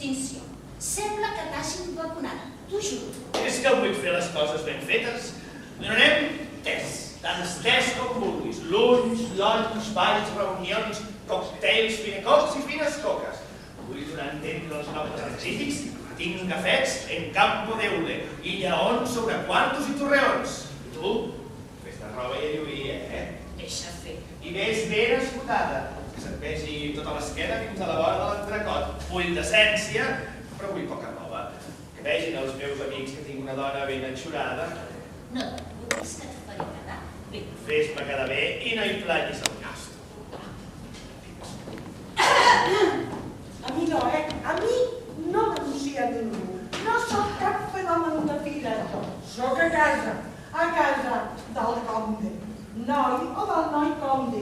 distinció. Sembla que t'hagin vacunat, t'ho juro. És que vull fer les coses ben fetes. Donem tés, tants tés com vulguis. Lunys, lonys, balls, reunions, cocktails, finecocs i fines coques. Vull donar a entendre els nobles artístics. Tinc cafets en Campo de Ude i lleons sobre quartos i torreons. I tu, fes de roba i lluïa, Deixa fer. I ves ben esgotada, que se't vegi tota l'esquena fins a la vora de l'entrecot. Vull decència, però vull poca roba. Que vegin els meus amics que tinc una dona ben enxurada. No et preocupis que et faré quedar bé. Fes-me quedar bé i no hi planyis el nas. A mi no, A mi no m'anuncia ningú. No sóc cap fenomen de fira. Sóc a casa del comte. Noi o del noi comte.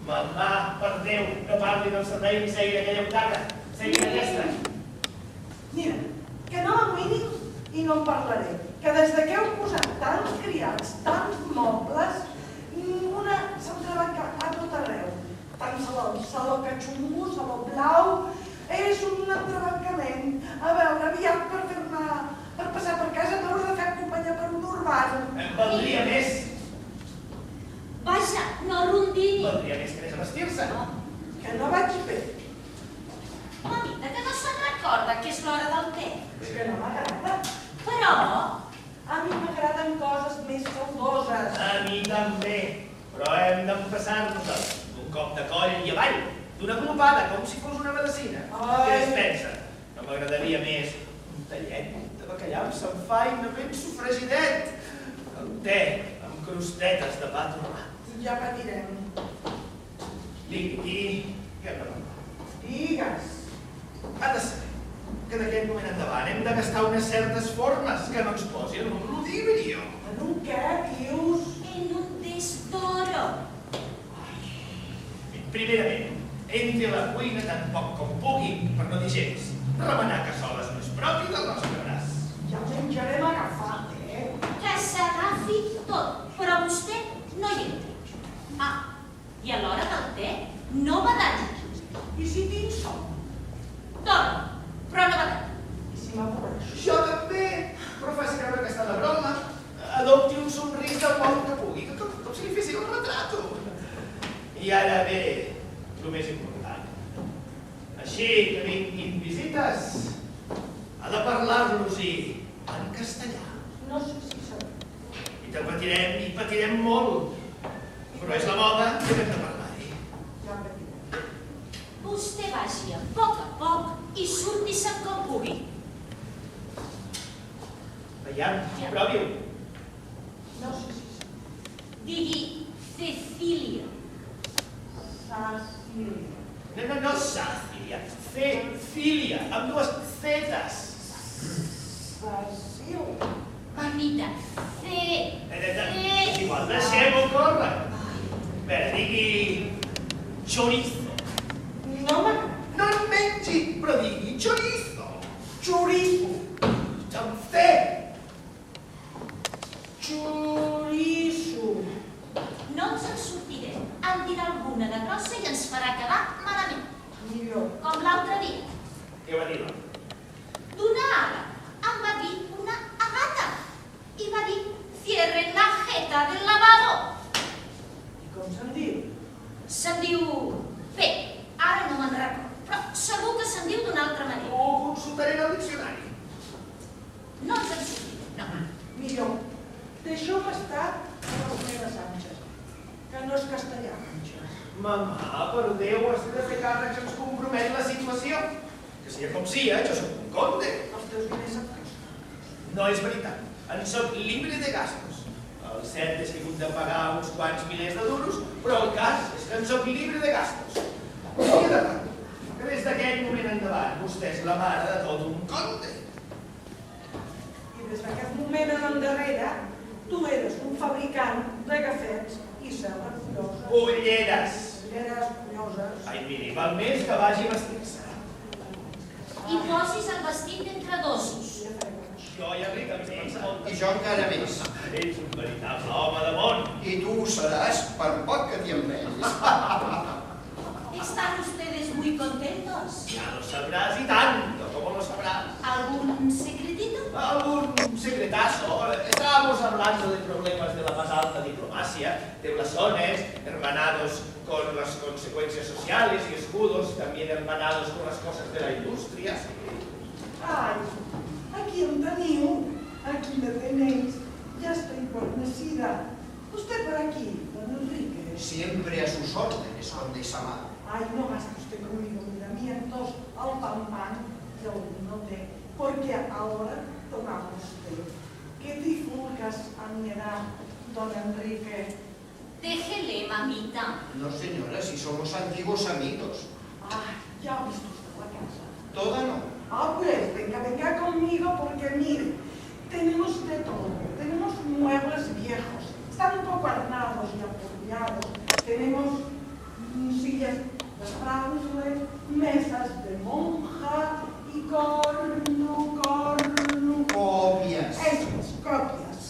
Mamà, per Déu, no parli del servei ni segui aquella butaca. Segui aquesta. Mira, que no m'amoïnin i no en parlaré. Que des que heu posat tants criats, tants mobles, una s'entrebanca a tot arreu. Tant saló catxungo, saló blau, és un entrebancament. A veure, aviat per passar per casa m'hauràs de fer acompanyar per un urbano. Em valdria més. Vaja, no rondini. Valdria més que anés a vestir-se. Que no vaig bé. Mamita, que no se'n recorda que és l'hora del té. És que no m'agrada. Però A mi m'agraden coses més saudoses. A mi també. Però hem d'empassar-nos d'un cop de coll i avall, d'una glopada, com si fos una medicina. Què es pensa? No m'agradaria més un tallet de bacallà amb samfaina ben sofregidet. El té amb crostetes de pa torrat. Ja patirem. Digui, què hem de parlar? Digues. Ha de ser que d'aquest moment endavant hem de gastar unes certes formes que no ens posi en un ludibrio. En un què dius? en un testoro. Primerament, entri a la cuina tan poc com pugui, per no dir gens. Remenar cassoles no és propi del nostre braç. Ja menjarem agafat, Que s'agafi tot, però vostè no hi entri. I a l'hora del té no badalli. I si tinc son? Dorm, però no badalli. I si m'avorreixo? Jo també, però faci creure que està de broma. Adopti un somrís del modo que pugui, com si li fessin un retrato. I ara ve el més important. Així que vinguin visites, ha de parlar-los-hi en castellà. No sé si sabré. I patirem molt, però és la moda que hem de parlar-hi. Ja patirem. Vostè vagi a poc i surti-se'n com pugui. Veiem, provi-ho. No sé si sabré. Digui Cecília. Cecília. No, Cecília. Cecília, amb dues zetes. Cecília. Mamita, És igual, deixem-ho córrer. A veure, digui chorizo. No m'agrada. No en mengi, però digui chorizo. Chorizo. Amb C. Chorizo. no ens en sortirem. En dirà alguna de grossa i ens farà quedar malament. Millor. Com l'altre dia. Què va dir-la? D'una ala em va dir una agata i va dir cierren la jeta del lavabo. I com se'n diu? Se'n diu... Bé, ara no me'n recordo, però segur que se'n diu d'una altra manera. Ho consultaré en el diccionari. No ens en sortirem, no. Millor. Deixeu-me estar a les meves anxes, que no és castellà, anxes. Mamà, per Déu, has de fer càrrec que ens compromet la situació. Que sia com sia, jo soc un conde. Els teus diners em costen. No és veritat. En soc libre de gastos. El cert és que he hagut de pagar uns quants milers de duros, però el cas és que en soc libre de gastos. I he de dir que des d'aquest moment endavant vostè és la mare de tot un conde. I des d'aquest moment en endarrere, tu eres un fabricant de gafets i cebes curioses. Ulleres. Ulleres curioses. Ai, miri, val més que vagi a vestir-se. I posis el vestit d'entre dosos. Ja faré com això. Jo ja ric amb ells. I jo encara més. Ets un veritable home de món. I tu ho seràs per poc que t'hi enveis. ¿Están ustedes muy contentos? Ya lo sabrás y tanto como los caso, estábamos hablando de problemas de la más alta diplomacia, de blasones hermanados con las consecuencias sociales y escudos también hermanados con las cosas de la industria. Ay, aquí em teniu, aquí me tenéis, ya estoy guarnecida. Usted por aquí, don Enrique. Siempre a sus órdenes, condesa Amado. Ay, no gaste usted conmigo miramientos al pan que aún no té, porque ahora tomamos té. ¿Qué trifulcas a mi edad, don Enrique? Déjele, mamita. No, señora, si somos antiguos amigos. Ay, ya ha visto usted la casa. Toda no. Ah, pues, venga conmigo porque mire, tenemos de todo. Tenemos muebles viejos, están un poco arnados y apoyados. Tenemos sillas de frangle, mesas de monja y Copias. Esas, copias.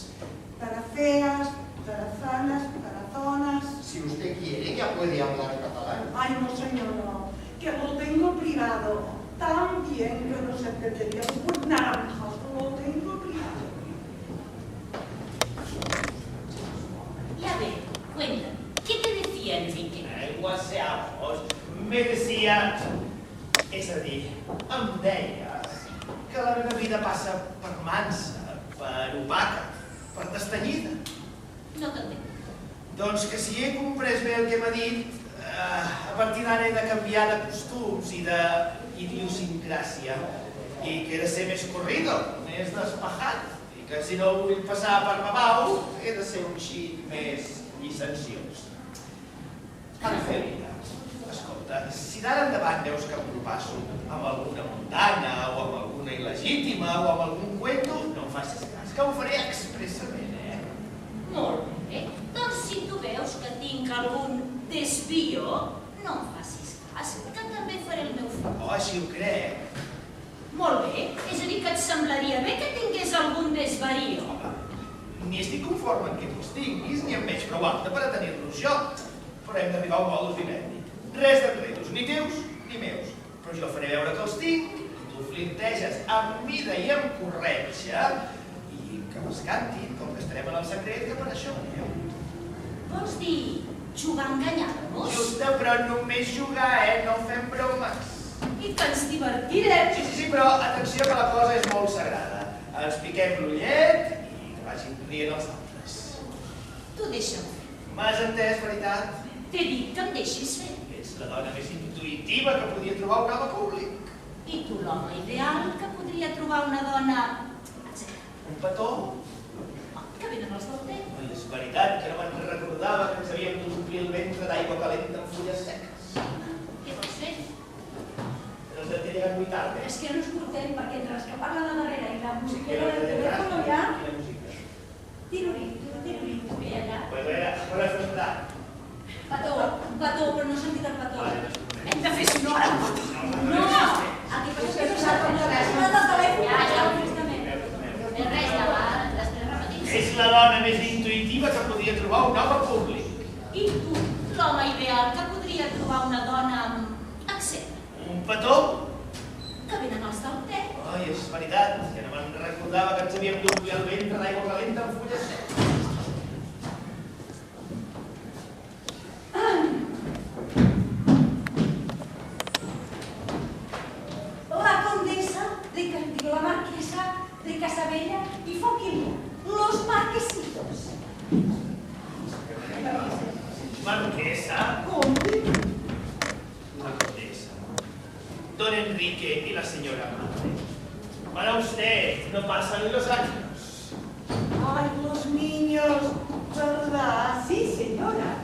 Para feas, para zanas, para zonas. Si usted quiere, ya puede hablar catalán. Ay, no, señor, no, que lo tengo privado tan bien que no se perdería un naranjas, lo tengo privado. Y a ver, cuéntame, ¿qué te decía Enrique? Guaseamos, me decía, és a dir, em deia que la meva vida passa per mansa, per opaca, per destanyida. No t'entenc. Doncs que si he comprès bé el que m'ha dit, a partir d'ara he de canviar de costums i d'idiosincràsia i que he de ser més corrido, més despejat i que si no vull passar per babau he de ser un xic més llicenciós. Per fer vida, escolta, si d'ara endavant veus que em propasso amb alguna mundana o amb alguna il·legítima o amb algun cuento, no em facis cas, que ho faré expressament, Molt bé. Doncs si tu veus que tinc algun desvio, no em facis cas, que també faré el meu fill. Oh, així ho crec. Molt bé. És a dir, que et semblaria bé que tingués algun desvario? Ni estic conforme en que tu els tinguis, ni em veig prou alta per a tenir-los jo. Però hem d'arribar a un modus vivendi. Res d'enredos, ni teus ni meus. Però jo faré veure que els tinc, i tu flinteges amb mida i amb corretja, i que me'ls cantin, com que estarem en el secret, que per això aneu. Vols dir jugar a enganyar-nos? Justa, però només jugar, no fem bromes. I que ens divertirem. Sí, però atenció que la cosa és molt sagrada. Ens piquem l'ullet i que vagin rient els altres. Tu deixa'm fer. M'has entès, veritat? T'he dit que em deixis fer. Ets la dona més intuïtiva que podia trobar un home públic. I tu l'home ideal que podria trobar una dona... Un petó? Que venen els del té. Oi, és veritat que no me'n recordava que ens havíem d'omplir el ventre d'aigua calenta amb fulles seques. Què vols fer? Els de té llegat muy tarde. És que no ens portem perquè entre les que parlen a darrere i la Sí, musiquera del telèfon hi ha... Quina música? Tirurí, tirurí. Bé, allà. Pues era, per afrontar. Petó, però no he sentit el petó. Hem de fer sonora el petó. No! El que passa és que no sap com la sonat del telèfon. Ja, justament. Més res, davant, després repetim. És la dona més intuïtiva que podia trobar un home públic. I tu, l'home ideal que podria trobar una dona amb accent. Un petó? Que venen els del té. Oi, és veritat, que no me'n recordava que ens havíem d'omplir el ventre d'aigua calenta amb fulles seques. La condesa, la marquesa de Casabella y Foquilla, los marquesitos. Marquesa, Conde, la condesa, don Enrique y la señora madre. Para usted no pasan los años. ay, los niños, ¿verdad? Sí, señora.